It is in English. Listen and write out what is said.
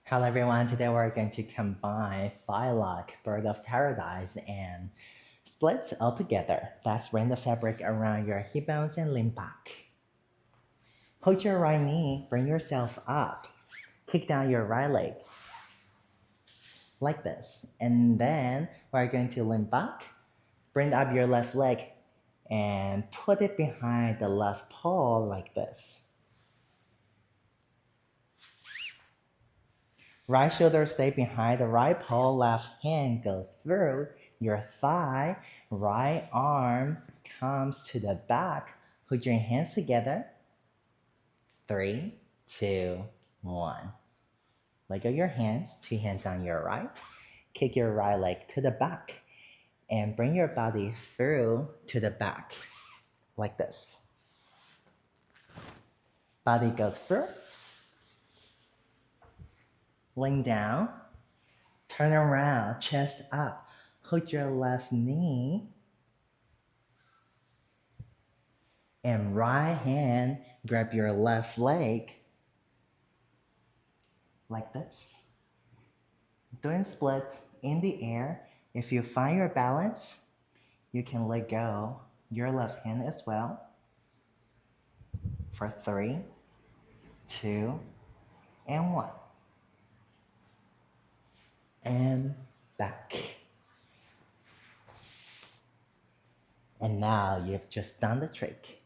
Hello everyone, today we're going to combine Phylock, Bird of Paradise, and splits all together. Let's bring the fabric around your hip bones and lean back. Hold your right knee, bring yourself up. Kick down your right leg, like this. And then we're going to lean back, bring up your left leg, and put it behind the left paw like this. Right shoulder stay behind the right paw, left hand go through your thigh, right arm comes to the back. Put your hands together. 3, 2, 1. Let go your hands, 2 hands on your right. Kick your right leg to the back and bring your body through to the back like this. Body goes through. Lean down. Turn around, chest up. Hold your left knee and right hand grab your left leg like this. Doing splits in the air. If you find your balance, you can let go your left hand as well. For 3, 2, and 1. And back. And now you've just done the trick.